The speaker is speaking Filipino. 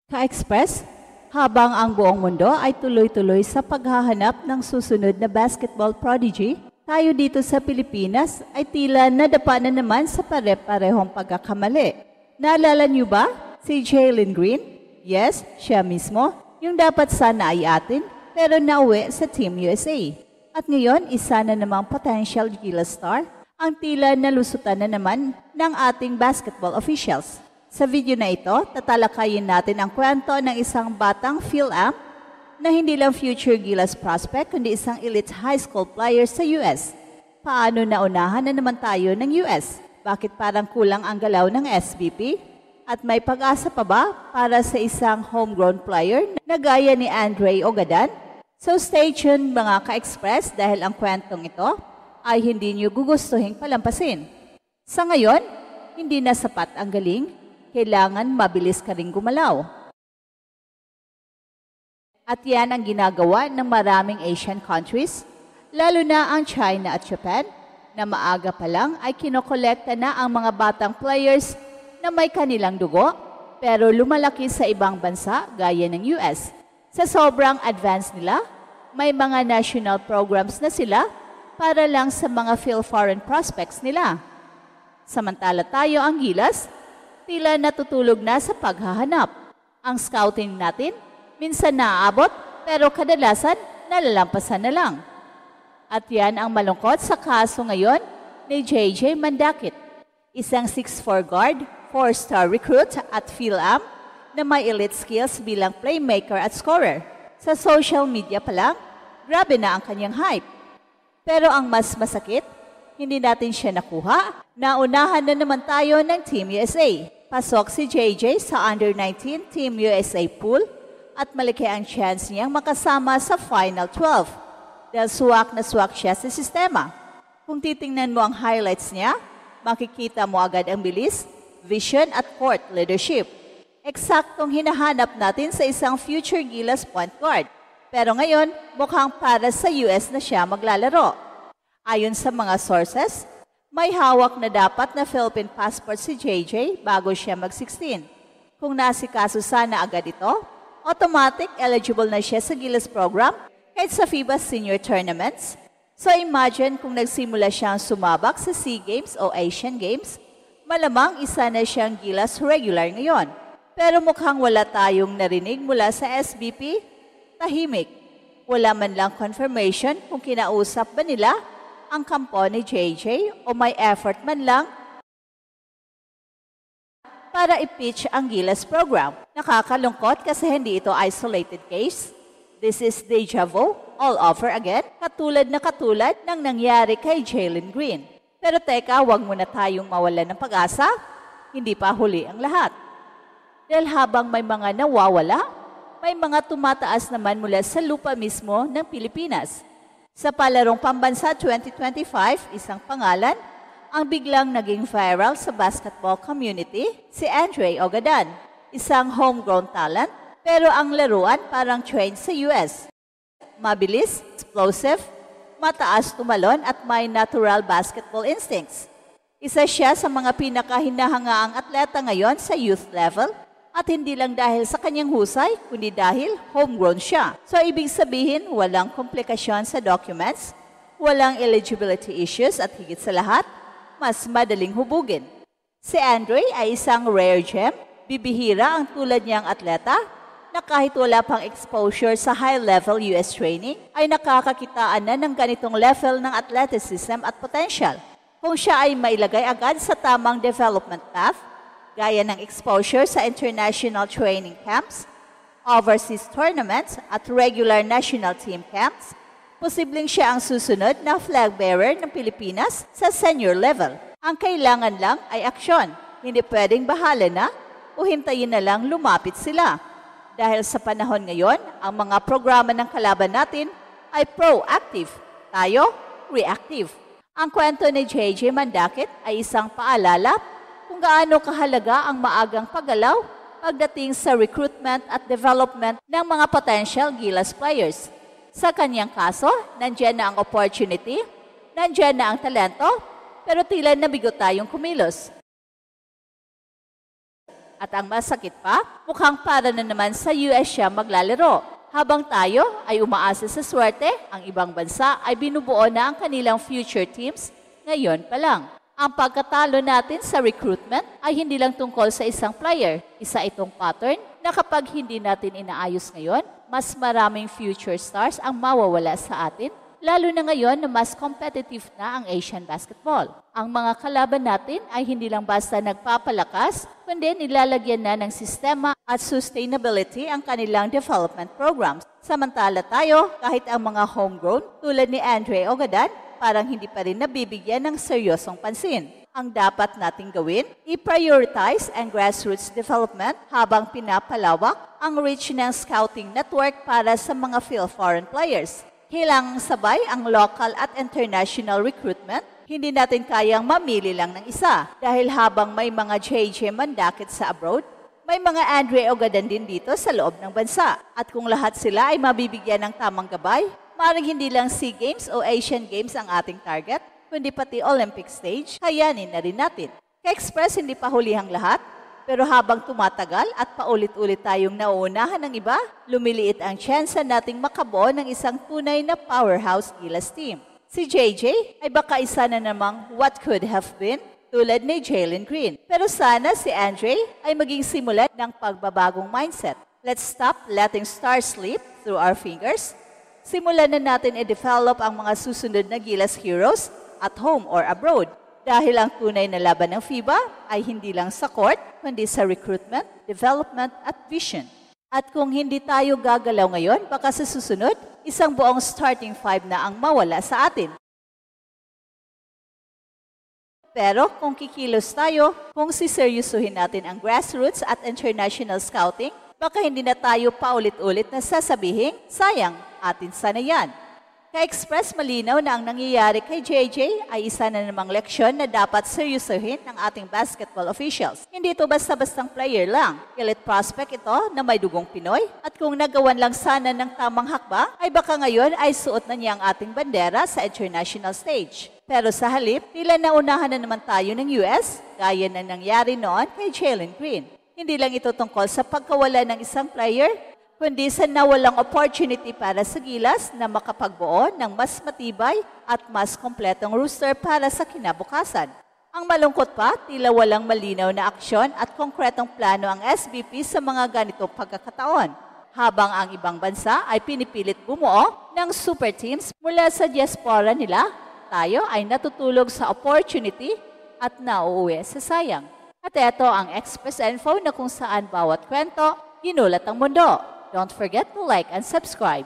Ka-Express, habang ang buong mundo ay tuloy-tuloy sa paghahanap ng susunod na basketball prodigy, tayo dito sa Pilipinas ay tila nadapa na naman sa pare-parehong pagkakamali. Naalala niyo ba si Jalen Green? Yes, siya mismo, yung dapat sana ay atin, pero nauwi sa Team USA. At ngayon, isa na namang potential Gilas star ang tila nalusutan na naman ng ating basketball officials. Sa video na ito, tatalakayin natin ang kwento ng isang batang Phil-Am na hindi lang future Gilas prospect kundi isang elite high school player sa US. Paano naunahan na naman tayo ng US? Bakit parang kulang ang galaw ng SBP? At may pag-asa pa ba para sa isang homegrown player na gaya ni Andre Ogadan? So stay tuned mga ka-Express dahil ang kwentong ito ay hindi niyo gugustuhin palampasin. Sa ngayon, hindi na sapat ang galing, kailangan mabilis ka ring gumalaw. At yan ang ginagawa ng maraming Asian countries, lalo na ang China at Japan, na maaga pa lang ay kinokolekta na ang mga batang players na may kanilang dugo, pero lumalaki sa ibang bansa gaya ng US. Sa sobrang advanced nila, may mga national programs na sila para lang sa mga foreign prospects nila. Samantala tayo ang Gilas, tila natutulog na sa paghahanap. Ang scouting natin, minsan naaabot, pero kadalasan nalalampasan na lang. At yan ang malungkot sa kaso ngayon ni JJ Mandakit, isang 6'4 guard, 4-star recruit at Phil-Am na may elite skills bilang playmaker at scorer. Sa social media pa lang, grabe na ang kanyang hype. Pero ang mas masakit, hindi natin siya nakuha. Naunahan na naman tayo ng Team USA. Pasok si JJ sa Under-19 Team USA pool at malaki ang chance niyang makasama sa Final 12 dahil suwak na suwak siya sa sistema. Kung titingnan mo ang highlights niya, makikita mo agad ang bilis, vision at court leadership. Eksaktong hinahanap natin sa isang future Gilas point guard. Pero ngayon, mukhang para sa US na siya maglalaro. Ayon sa mga sources, may hawak na dapat na Philippine passport si JJ bago siya mag-16. Kung nasikaso sana agad ito, automatic eligible na siya sa Gilas program kahit sa FIBA Senior Tournaments. So imagine kung nagsimula siyang sumabak sa SEA Games o Asian Games, malamang isa na siyang Gilas regular ngayon. Pero mukhang wala tayong narinig mula sa SBP. Tahimik. Wala man lang confirmation kung kinausap ba nila ang kampo ni JJ o may effort man lang para i-pitch ang Gilas program. Nakakalungkot kasi hindi ito isolated case. This is deja vu all over again, katulad ng nangyari kay Jalen Green. Pero teka, huwag muna tayong mawalan ng pag-asa. Hindi pa huli ang lahat. Dahil habang may mga nawawala, may mga tumataas naman mula sa lupa mismo ng Pilipinas. Sa palarong pambansa 2025, isang pangalan ang biglang naging viral sa basketball community, si Andre Ogadan. Isang homegrown talent, pero ang laruan parang trained sa US. Mabilis, explosive, mataas tumalon at may natural basketball instincts. Isa siya sa mga pinakahinahangaang atleta ngayon sa youth level. At hindi lang dahil sa kanyang husay, kundi dahil homegrown siya. So ibig sabihin, walang komplikasyon sa documents, walang eligibility issues at higit sa lahat, mas madaling hubugin. Si Andre ay isang rare gem, bibihira ang tulad niyang atleta na kahit wala pang exposure sa high-level US training, ay nakakakitaan na ng ganitong level ng athleticism at potential. Kung siya ay mailagay agad sa tamang development path, gaya ng exposure sa international training camps, overseas tournaments at regular national team camps, posibleng siya ang susunod na flag bearer ng Pilipinas sa senior level. Ang kailangan lang ay aksyon. Hindi pwedeng bahala na o hintayin na lang lumapit sila. Dahil sa panahon ngayon, ang mga programa ng kalaban natin ay proactive. Tayo, reactive. Ang kwento ni JJ Mandakit ay isang paalala kung gaano kahalaga ang maagang paggalaw pagdating sa recruitment at development ng mga potential Gilas players. Sa kanyang kaso, nandiyan na ang opportunity, nandiyan na ang talento, pero tila nabigo tayong kumilos. At ang masakit pa, mukhang para na naman sa US siya maglalaro. Habang tayo ay umaasa sa swerte, ang ibang bansa ay binubuo na ang kanilang future teams ngayon pa lang. Ang pagkatalo natin sa recruitment ay hindi lang tungkol sa isang player. Isa itong pattern na kapag hindi natin inaayos ngayon, mas maraming future stars ang mawawala sa atin, lalo na ngayon na mas competitive na ang Asian basketball. Ang mga kalaban natin ay hindi lang basta nagpapalakas, kundi nilalagyan na ng sistema at sustainability ang kanilang development programs. Samantala tayo, kahit ang mga homegrown tulad ni Andre Ogadan, parang hindi pa rin nabibigyan ng seryosong pansin. Ang dapat nating gawin, i-prioritize ang grassroots development habang pinapalawak ang reach ng scouting network para sa mga foreign players. Kailangang sabay ang local at international recruitment. Hindi natin kayang mamili lang ng isa dahil habang may mga JJ Mandakit sa abroad, may mga Andre Ogadan din dito sa loob ng bansa. At kung lahat sila ay mabibigyan ng tamang gabay, maaaring hindi lang SEA Games o Asian Games ang ating target, kundi pati Olympic stage, kayanin na rin natin. Ka-Express, hindi pa hulihang lahat, pero habang tumatagal at paulit-ulit tayong nauunahan ng iba, lumiliit ang tsansa nating makabuo ng isang tunay na powerhouse Gilas team. Si JJ ay baka isa na namang what could have been, tulad ni Jalen Green. Pero sana si Andre ay maging simulan ng pagbabagong mindset. Let's stop letting stars slip through our fingers. Simulan na natin i-develop ang mga susunod na Gilas heroes at home or abroad. Dahil ang tunay na laban ng FIBA ay hindi lang sa court, kundi sa recruitment, development at vision. At kung hindi tayo gagalaw ngayon, baka sa susunod, isang buong starting five na ang mawala sa atin. Pero kung kikilos tayo, kung siseryosuhin natin ang grassroots at international scouting, baka hindi na tayo paulit-ulit na sasabihin, sayang, atin sana yan. Ka-Express, malinaw na ang nangyayari kay JJ ay isa na namang leksyon na dapat seryosohin ng ating basketball officials. Hindi ito basta-bastang player lang. Elite prospect ito na may dugong Pinoy at kung nagawan lang sana ng tamang hakbang, ay baka ngayon ay suot na niya ang ating bandera sa international stage. Pero sa halip, tila naunahan na naman tayo ng US, gaya na nangyari noon kay Jalen Green. Hindi lang ito tungkol sa pagkawala ng isang player, kundi sa nawalang opportunity para sa Gilas na makapagbuo ng mas matibay at mas kompletong roster para sa kinabukasan. Ang malungkot pa, tila walang malinaw na aksyon at konkretong plano ang SBP sa mga ganitong pagkakataon, habang ang ibang bansa ay pinipilit bumuo ng super teams mula sa diaspora nila, tayo ay natutulog sa opportunity at nauuwi sa sayang. At ito ang Express Info na kung saan bawat kwento, ginulat ang mundo. Don't forget to like and subscribe.